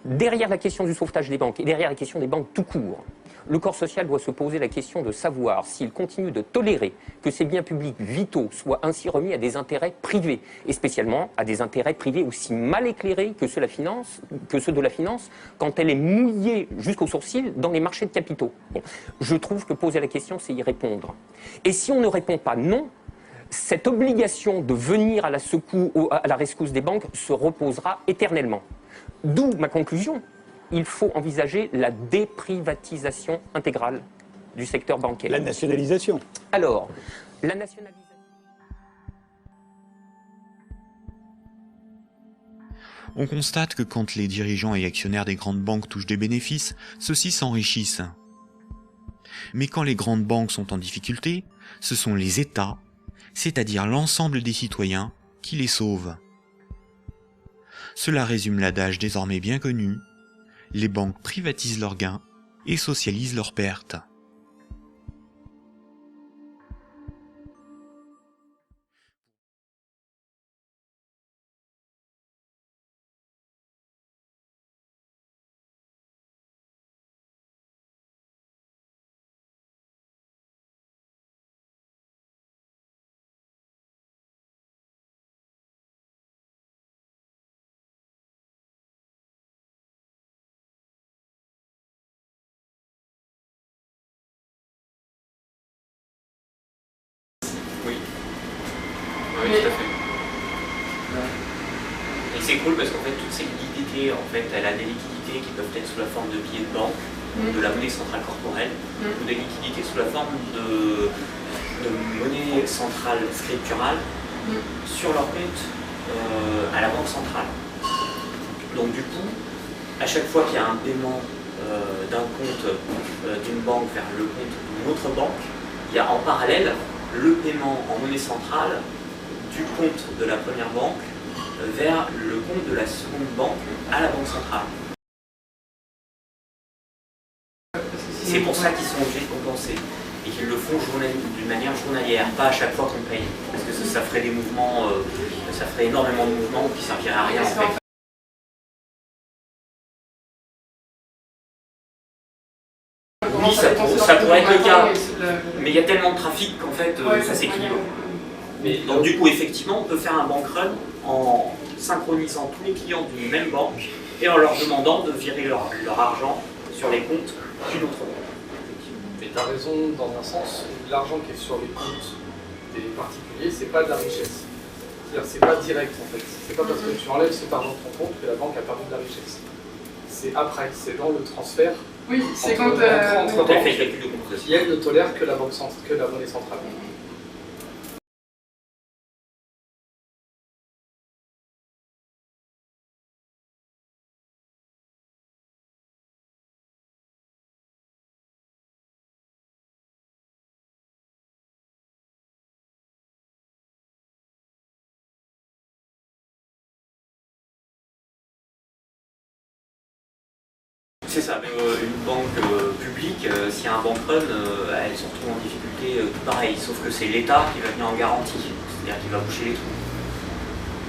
Derrière la question du sauvetage des banques et derrière la question des banques tout court, le corps social doit se poser la question de savoir s'il continue de tolérer que ces biens publics vitaux soient ainsi remis à des intérêts privés, et spécialement à des intérêts privés aussi mal éclairés que ceux de la finance, quand elle est mouillée jusqu'aux sourcils dans les marchés de capitaux. Bon, je trouve que poser la question, c'est y répondre. Et si on ne répond pas non, cette obligation de venir à la rescousse des banques se reposera éternellement. D'où ma conclusion. Il faut envisager la déprivatisation intégrale du secteur bancaire. La nationalisation. Alors, la nationalisation... On constate que quand les dirigeants et actionnaires des grandes banques touchent des bénéfices, ceux-ci s'enrichissent. Mais quand les grandes banques sont en difficulté, ce sont les États, c'est-à-dire l'ensemble des citoyens, qui les sauvent. Cela résume l'adage désormais bien connu: les banques privatisent leurs gains et socialisent leurs pertes. Oui. Oui, tout à fait. Et c'est cool parce qu'en fait, toutes ces liquidités, en fait, elle a des liquidités qui peuvent être sous la forme de billets de banque, de la monnaie centrale corporelle, ou des liquidités sous la forme de monnaie centrale scripturale sur leur compte à la banque centrale. Donc du coup, à chaque fois qu'il y a un paiement d'un compte d'une banque vers le compte d'une autre banque, il y a en parallèle le paiement en monnaie centrale du compte de la première banque vers le compte de la seconde banque à la banque centrale. C'est pour ça qu'ils sont obligés de compenser et qu'ils le font d'une manière journalière, pas à chaque fois qu'on paye. Parce que ça ferait des mouvements, ça ferait énormément de mouvements qui ne serviraient à rien en fait. Oui, ça pourrait être le cas, mais il y a tellement de trafic qu'en fait ça s'équilibre. Donc du coup, effectivement, on peut faire un bank run en synchronisant tous les clients d'une même banque et en leur demandant de virer leur argent sur les comptes d'une autre banque. tu as raison dans un sens où l'argent qui est sur les comptes des particuliers, c'est pas de la richesse. C'est-à-dire c'est pas direct en fait. C'est pas parce que tu enlèves cet argent de ton compte que la banque a perdu de la richesse. C'est après, c'est dans le transfert. Oui, c'est quand entre Quand elle banques fait le calcul de compensation. qui elle ne tolère que la monnaie centrale. C'est ça, mais une banque publique, s'il y a un bank run, elle se retrouve en difficulté tout pareil, sauf que c'est l'État qui va venir en garantie, c'est-à-dire qu'il va boucher les trous.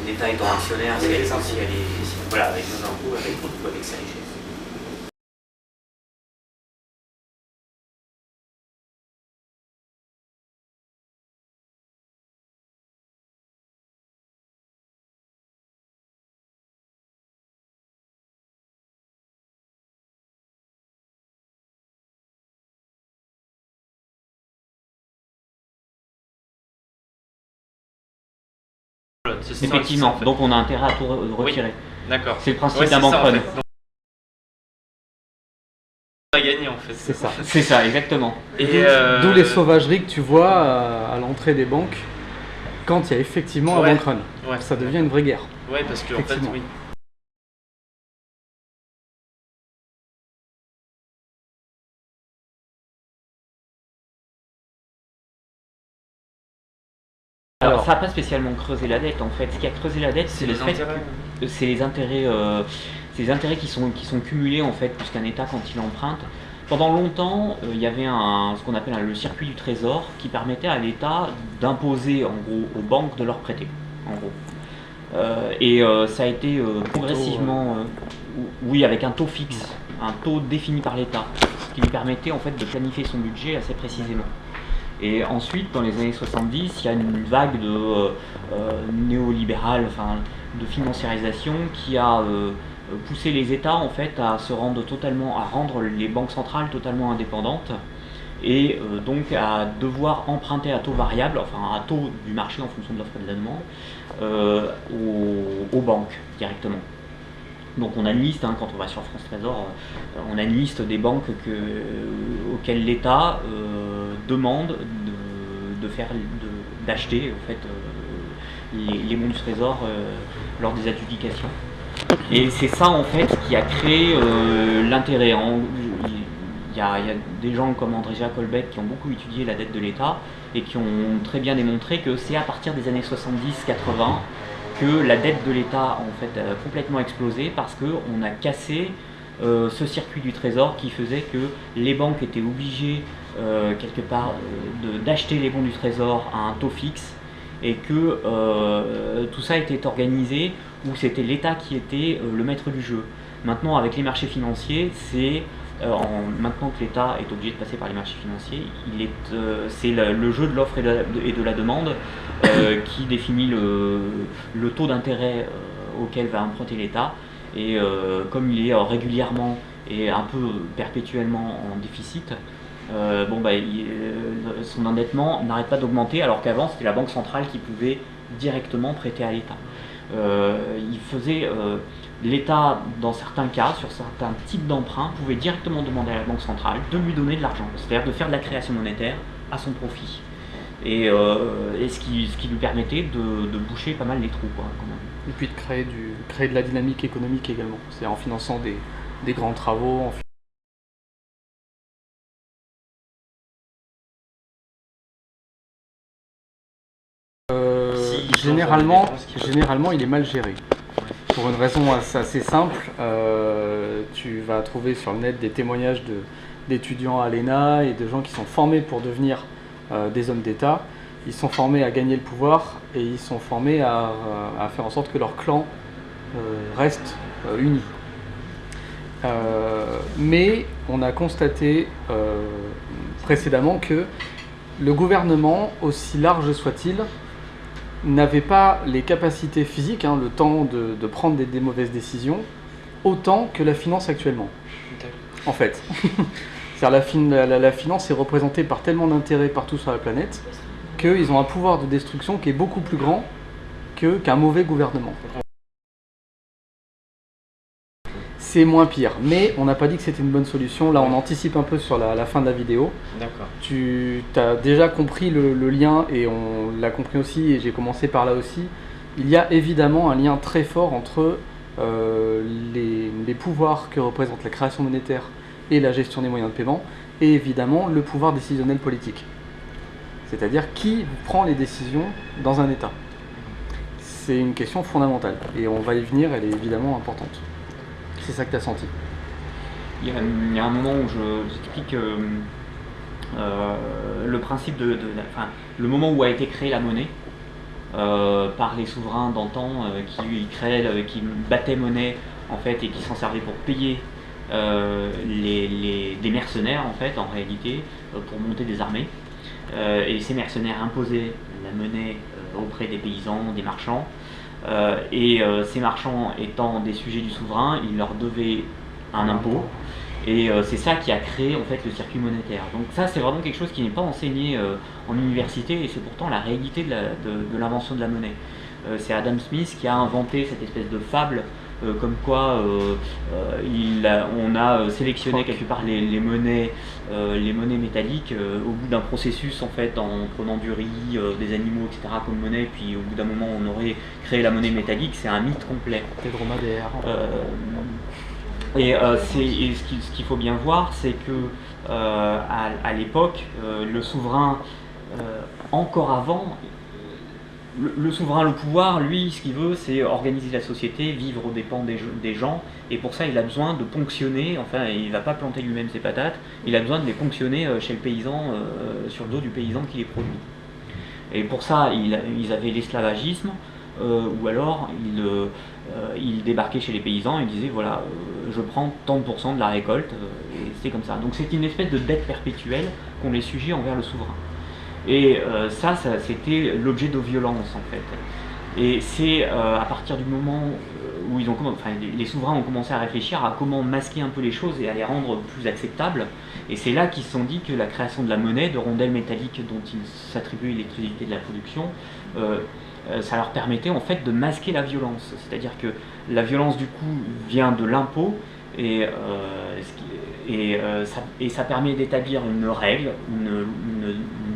L'État étant actionnaire, si elle est, voilà, avec nos impôts, avec sa richesse. Effectivement, donc on a intérêt à tout retirer. D'accord. C'est le principe Ouais, d'un c'est ça, bank en run. fait. Donc, on a gagné en fait. C'est ça. C'est ça, exactement. Et D'où les sauvageries que tu vois à l'entrée des banques quand il y a effectivement un Ouais. bank run. Ouais. Ça devient une vraie guerre. Ouais, parce que en fait, Effectivement. oui. Alors, ça n'a pas spécialement creusé la dette en fait. Ce qui a creusé la dette, c'est le fait que c'est les intérêts qui sont cumulés en fait, puisqu'un État quand il emprunte. Pendant longtemps, il y avait ce qu'on appelle le circuit du trésor qui permettait à l'État d'imposer en gros aux banques de leur prêter. En gros. Ça a été progressivement, oui, avec un taux fixe, un taux défini par l'État, ce qui lui permettait en fait de planifier son budget assez précisément. Et ensuite, dans les années 70, il y a une vague de néolibérale, enfin, de financiarisation qui a poussé les États en fait à rendre les banques centrales totalement indépendantes et donc à devoir emprunter à taux variable, enfin à taux du marché en fonction de l'offre et de la demande, aux banques directement. Donc on a une liste, quand on va sur France Trésor, on a une liste des banques auxquelles l'État demande d'acheter en fait, les bons du Trésor lors des adjudications. Et c'est ça en fait qui a créé l'intérêt. Il y a des gens comme André-Jacques Holbeck qui ont beaucoup étudié la dette de l'État et qui ont très bien démontré que c'est à partir des années 70-80 que la dette de l'État en fait a complètement explosé parce qu'on a cassé ce circuit du trésor qui faisait que les banques étaient obligées quelque part d'acheter les bons du trésor à un taux fixe et que tout ça était organisé où c'était l'État qui était le maître du jeu. Maintenant avec les marchés financiers, maintenant que l'État est obligé de passer par les marchés financiers, c'est le jeu de l'offre et de la demande qui définit le taux d'intérêt auquel va emprunter l'État. Et comme il est régulièrement et un peu perpétuellement en déficit, son endettement n'arrête pas d'augmenter, alors qu'avant c'était la Banque centrale qui pouvait directement prêter à l'État. L'État, dans certains cas, sur certains types d'emprunts, pouvait directement demander à la Banque centrale de lui donner de l'argent, c'est-à-dire de faire de la création monétaire à son profit. Et ce qui lui permettait de boucher pas mal les trous, quoi, quand même. Et puis de créer de la dynamique économique également. C'est en finançant des grands travaux. Généralement, il est mal géré. Pour une raison assez simple, tu vas trouver sur le net des témoignages d'étudiants à l'ENA et de gens qui sont formés pour devenir des hommes d'État. Ils sont formés à gagner le pouvoir et ils sont formés à faire en sorte que leur clan reste uni. Mais on a constaté précédemment que le gouvernement, aussi large soit-il, n'avait pas les capacités physiques, le temps de prendre des mauvaises décisions, autant que la finance actuellement. En fait. La finance est représentée par tellement d'intérêts partout sur la planète qu'ils ont un pouvoir de destruction qui est beaucoup plus grand qu'un mauvais gouvernement. C'est moins pire, mais on n'a pas dit que c'était une bonne solution. Là, on anticipe un peu sur la fin de la vidéo. D'accord. Tu as déjà compris le lien, et on l'a compris aussi, et j'ai commencé par là aussi. Il y a évidemment un lien très fort entre les pouvoirs que représente la création monétaire et la gestion des moyens de paiement, et évidemment le pouvoir décisionnel politique. C'est-à-dire qui prend les décisions dans un État. C'est une question fondamentale, et on va y venir, elle est évidemment importante. C'est ça que tu as senti. Il y a un moment où j'explique le principe le moment où a été créée la monnaie par les souverains d'antan qui battaient monnaie en fait et qui s'en servaient pour payer des mercenaires en fait en réalité pour monter des armées. Et ces mercenaires imposaient la monnaie auprès des paysans, des marchands. Ces marchands étant des sujets du souverain, ils leur devaient un impôt, et c'est ça qui a créé en fait le circuit monétaire. Donc ça c'est vraiment quelque chose qui n'est pas enseigné en université, et c'est pourtant la réalité de l'invention de la monnaie. C'est Adam Smith qui a inventé cette espèce de fable comme quoi on a sélectionné quelque part les monnaies métalliques au bout d'un processus en fait en prenant du riz, des animaux etc. comme monnaie, puis au bout d'un moment on aurait créé la monnaie métallique. C'est un mythe complet. Des dromadaires. Ce qu'il faut bien voir, c'est que à l'époque le souverain encore avant le souverain, le pouvoir, lui, ce qu'il veut, c'est organiser la société, vivre aux dépens des gens, et pour ça, il a besoin de ponctionner, enfin, il ne va pas planter lui-même ses patates, il a besoin de les ponctionner chez le paysan, sur le dos du paysan qui les produit. Et pour ça, ils avaient l'esclavagisme, ou alors ils débarquaient chez les paysans et disaient, voilà, je prends tant de pourcents de la récolte, et c'est comme ça. Donc c'est une espèce de dette perpétuelle qu'ont les sujets envers le souverain. Et ça c'était l'objet de violence en fait. Et c'est à partir du moment où les souverains ont commencé à réfléchir à comment masquer un peu les choses et à les rendre plus acceptables. Et c'est là qu'ils se sont dit que la création de la monnaie, de rondelles métalliques dont ils s'attribuaient l'exclusivité de la production, ça leur permettait en fait de masquer la violence. C'est-à-dire que la violence du coup vient de l'impôt, et ça permet d'établir une règle, une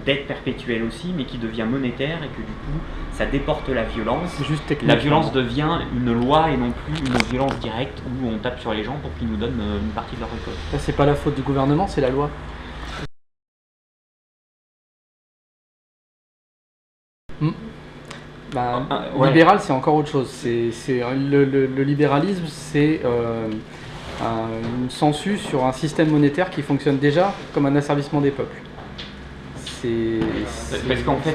dette perpétuelle aussi, mais qui devient monétaire, et que du coup ça déporte la violence. La violence devient une loi et non plus une violence directe où on tape sur les gens pour qu'ils nous donnent une partie de leur récolte. Ça, c'est pas la faute du gouvernement, c'est la loi. Ouais. Libéral, c'est encore autre chose. Le libéralisme, c'est une census sur un système monétaire qui fonctionne déjà comme un asservissement des peuples. C'est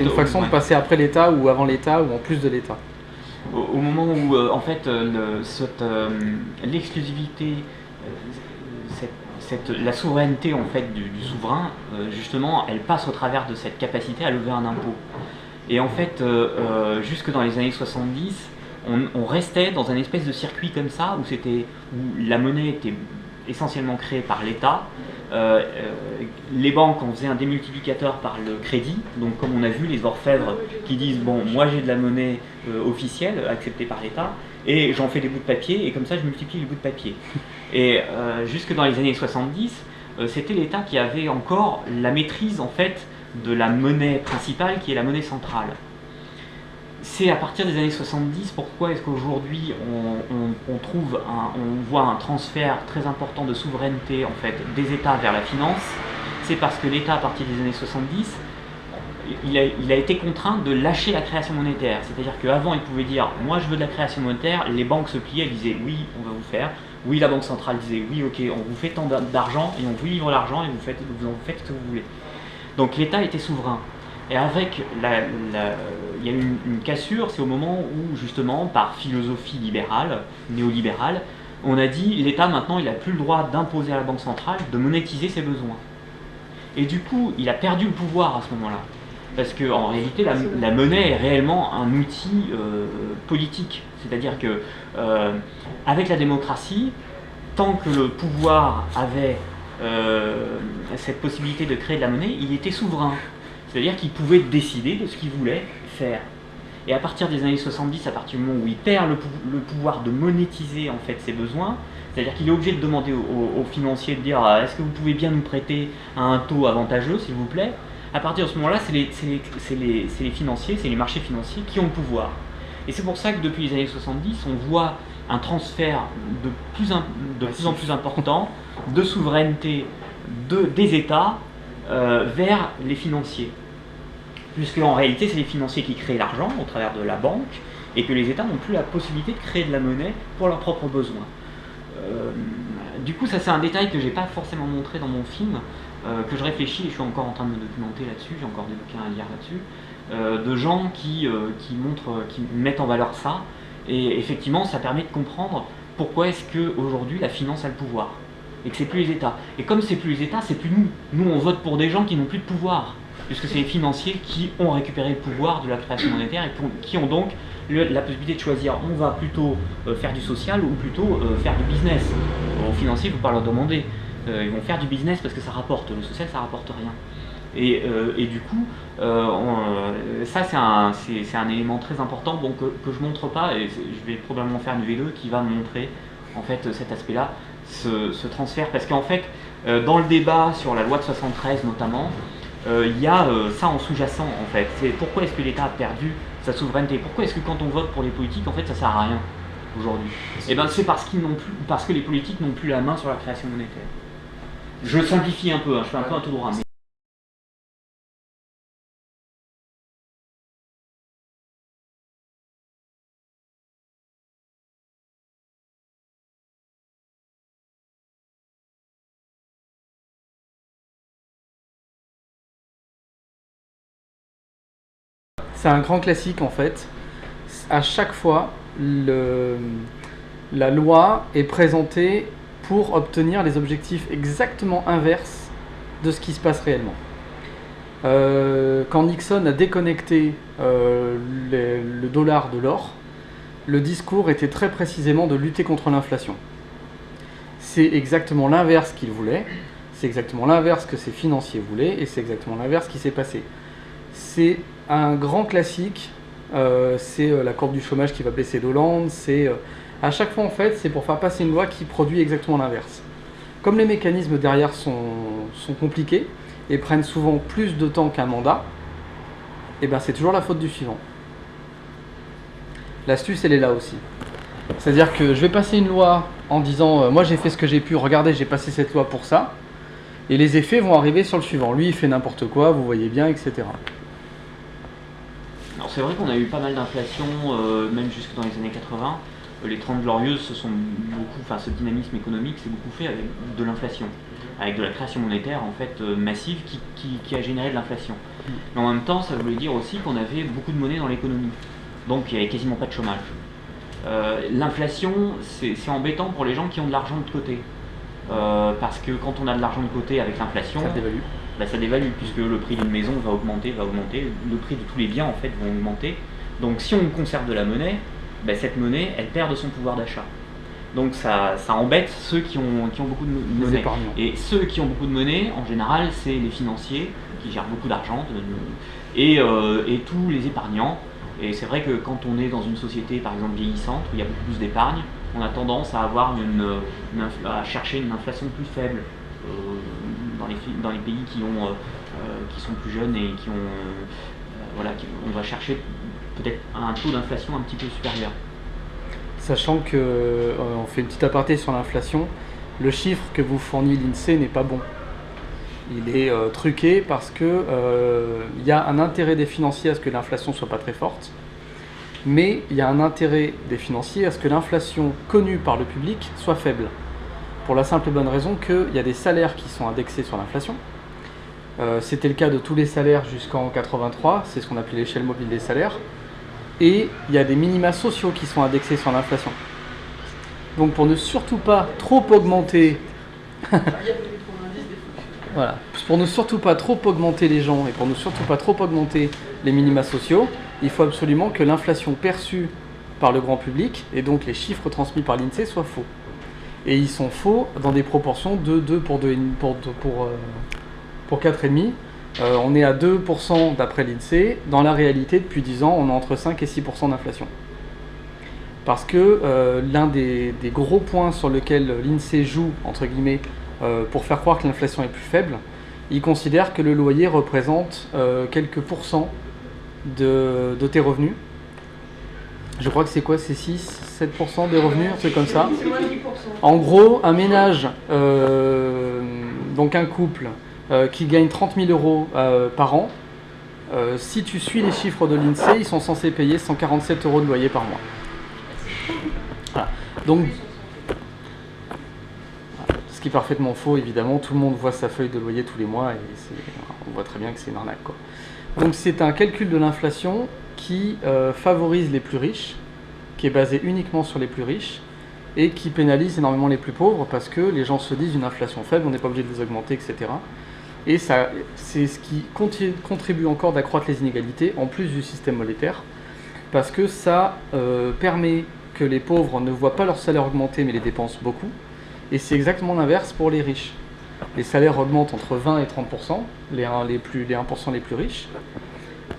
une façon de passer après l'État, ou avant l'État, ou en plus de l'État. Au moment où en fait l'exclusivité, la souveraineté en fait du souverain, justement, elle passe au travers de cette capacité à lever un impôt. Et en fait, jusque dans les années 70, on restait dans un espèce de circuit comme ça, où la monnaie était essentiellement créée par l'État. Les banques en faisaient un démultiplicateur par le crédit, donc comme on a vu les orfèvres qui disent bon, moi j'ai de la monnaie officielle acceptée par l'État et j'en fais des bouts de papier, et comme ça je multiplie les bouts de papier. Et jusque dans les années 70, c'était l'État qui avait encore la maîtrise en fait de la monnaie principale, qui est la monnaie centrale. C'est à partir des années 70 pourquoi est-ce qu'aujourd'hui on voit un transfert très important de souveraineté en fait des États vers la finance. C'est parce que l'État, à partir des années 70, il a été contraint de lâcher la création monétaire. C'est-à-dire qu'avant il pouvait dire moi je veux de la création monétaire, les banques se pliaient, elles disaient oui on va vous faire, oui la banque centrale disait oui ok on vous fait tant d'argent et on vous livre l'argent et vous en faites ce que vous voulez. Donc l'État était souverain. Et avec il y a eu une cassure, c'est au moment où justement, par philosophie libérale, néolibérale, on a dit l'État maintenant il n'a plus le droit d'imposer à la Banque centrale de monétiser ses besoins. Et du coup, il a perdu le pouvoir à ce moment-là. Parce qu'en réalité, la monnaie est réellement un outil politique. C'est-à-dire que avec la démocratie, tant que le pouvoir avait cette possibilité de créer de la monnaie, il était souverain. C'est-à-dire qu'il pouvait décider de ce qu'il voulait faire. Et à partir des années 70, à partir du moment où il perd le pouvoir de monétiser en fait ses besoins, c'est-à-dire qu'il est obligé de demander aux financiers de dire est-ce que vous pouvez bien nous prêter à un taux avantageux, s'il vous plaît. À partir de ce moment-là, c'est les financiers, c'est les marchés financiers qui ont le pouvoir. Et c'est pour ça que depuis les années 70, on voit un transfert de plus en plus important de souveraineté des États vers les financiers. Puisque en réalité, c'est les financiers qui créent l'argent au travers de la banque et que les États n'ont plus la possibilité de créer de la monnaie pour leurs propres besoins. Du coup, ça c'est un détail que je n'ai pas forcément montré dans mon film, que je réfléchis et je suis encore en train de me documenter là-dessus, j'ai encore des bouquins à lire là-dessus, de gens qui mettent en valeur ça, et effectivement ça permet de comprendre pourquoi est-ce qu'aujourd'hui la finance a le pouvoir, et que c'est plus les États. Et comme c'est plus les États, c'est plus nous. Nous on vote pour des gens qui n'ont plus de pouvoir, puisque c'est les financiers qui ont récupéré le pouvoir de la création monétaire et qui ont donc la possibilité de choisir, on va plutôt faire du social ou plutôt faire du business. Aux financiers, il ne faut pas leur demander. Ils vont faire du business parce que ça rapporte. Le social, ça ne rapporte rien. Et du coup, ça c'est un élément très important bon, que je ne montre pas, et je vais probablement faire une V2 qui va montrer en fait, cet aspect-là, ce transfert. Parce qu'en fait, dans le débat sur la loi de 73 notamment, il y a ça en sous-jacent en fait. C'est pourquoi est-ce que l'État a perdu sa souveraineté? Pourquoi est-ce que quand on vote pour les politiques, en fait, ça sert à rien aujourd'hui? Et ben c'est parce que les politiques n'ont plus la main sur la création monétaire. Je simplifie un peu, hein, je fais un peu un tout droit. Mais... C'est un grand classique en fait. À chaque fois, la loi est présentée pour obtenir les objectifs exactement inverses de ce qui se passe réellement. Quand Nixon a déconnecté le dollar de l'or, le discours était très précisément de lutter contre l'inflation. C'est exactement l'inverse qu'il voulait, c'est exactement l'inverse que ses financiers voulaient, et c'est exactement l'inverse qui s'est passé. C'est un grand classique, c'est la courbe du chômage qui va baisser d'Hollande, à chaque fois en fait c'est pour faire passer une loi qui produit exactement l'inverse. Comme les mécanismes derrière sont compliqués et prennent souvent plus de temps qu'un mandat, et ben c'est toujours la faute du suivant. L'astuce elle est là aussi. C'est-à-dire que je vais passer une loi en disant moi j'ai fait ce que j'ai pu, regardez j'ai passé cette loi pour ça, et les effets vont arriver sur le suivant. Lui il fait n'importe quoi, vous voyez bien, etc. Alors c'est vrai qu'on a eu pas mal d'inflation, même jusque dans les années 80. Les 30 glorieuses, ce dynamisme économique s'est beaucoup fait avec de l'inflation, avec de la création monétaire en fait massive qui a généré de l'inflation. Mais en même temps, ça voulait dire aussi qu'on avait beaucoup de monnaie dans l'économie, donc il n'y avait quasiment pas de chômage. L'inflation, c'est embêtant pour les gens qui ont de l'argent de côté, parce que quand on a de l'argent de côté avec l'inflation, ça dévalue, puisque le prix d'une maison va augmenter, le prix de tous les biens en fait vont augmenter. Donc si on conserve de la monnaie, cette monnaie, elle perd de son pouvoir d'achat. Donc ça embête ceux qui ont beaucoup de monnaie. Et ceux qui ont beaucoup de monnaie, en général, c'est les financiers qui gèrent beaucoup d'argent, et tous les épargnants. Et c'est vrai que quand on est dans une société, par exemple, vieillissante, où il y a beaucoup plus d'épargne, on a tendance à avoir à chercher une inflation plus faible dans les pays qui sont plus jeunes et qui ont on va chercher peut-être un taux d'inflation un petit peu supérieur. Sachant que, on fait une petite aparté sur l'inflation, le chiffre que vous fournit l'INSEE n'est pas bon. Il est truqué parce que il y a un intérêt des financiers à ce que l'inflation soit pas très forte, mais il y a un intérêt des financiers à ce que l'inflation connue par le public soit faible. Pour la simple et bonne raison qu'il y a des salaires qui sont indexés sur l'inflation. C'était le cas de tous les salaires jusqu'en 83, c'est ce qu'on appelait l'échelle mobile des salaires. Et il y a des minima sociaux qui sont indexés sur l'inflation. Donc pour ne surtout pas trop augmenter... voilà. Pour ne surtout pas trop augmenter les gens et pour ne surtout pas trop augmenter les minima sociaux, il faut absolument que l'inflation perçue par le grand public, et donc les chiffres transmis par l'INSEE, soient faux. Et ils sont faux dans des proportions de 2 pour 4,5. On est à 2% d'après l'INSEE. Dans la réalité, depuis 10 ans, on est entre 5 et 6% d'inflation. Parce que l'un des gros points sur lequel l'INSEE joue, entre guillemets, pour faire croire que l'inflation est plus faible, il considère que le loyer représente quelques pourcents de tes revenus. Je crois que c'est quoi? C'est 6-7% des revenus, un truc comme ça. C'est moins de 10%. En gros, un ménage, donc un couple, qui gagne 30 000 euros par an, si tu suis les chiffres de l'INSEE, ils sont censés payer 147 euros de loyer par mois. Voilà. Donc, ce qui est parfaitement faux, évidemment, tout le monde voit sa feuille de loyer tous les mois et on voit très bien que c'est une arnaque, quoi. Donc c'est un calcul de l'inflation qui favorise les plus riches, qui est basé uniquement sur les plus riches, et qui pénalise énormément les plus pauvres parce que les gens se disent une inflation faible, on n'est pas obligé de les augmenter, etc. Et ça, c'est ce qui contribue encore d'accroître les inégalités, en plus du système monétaire, parce que ça permet que les pauvres ne voient pas leur salaire augmenter mais les dépensent beaucoup, et c'est exactement l'inverse pour les riches. Les salaires augmentent entre 20 et 30%, les 1% les plus riches.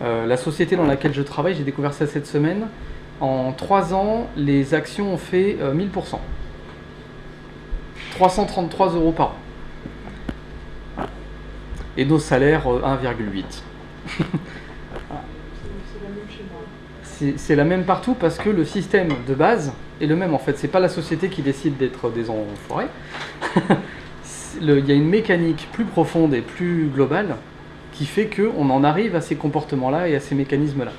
La société dans laquelle je travaille, j'ai découvert ça cette semaine, en 3 ans, les actions ont fait 1000%. 333 euros par an. Et nos salaires, 1,8. C'est la même partout parce que le système de base est le même en fait. C'est pas la société qui décide d'être des enfoirés. Il y a une mécanique plus profonde et plus globale qui fait qu'on en arrive à ces comportements-là et à ces mécanismes-là.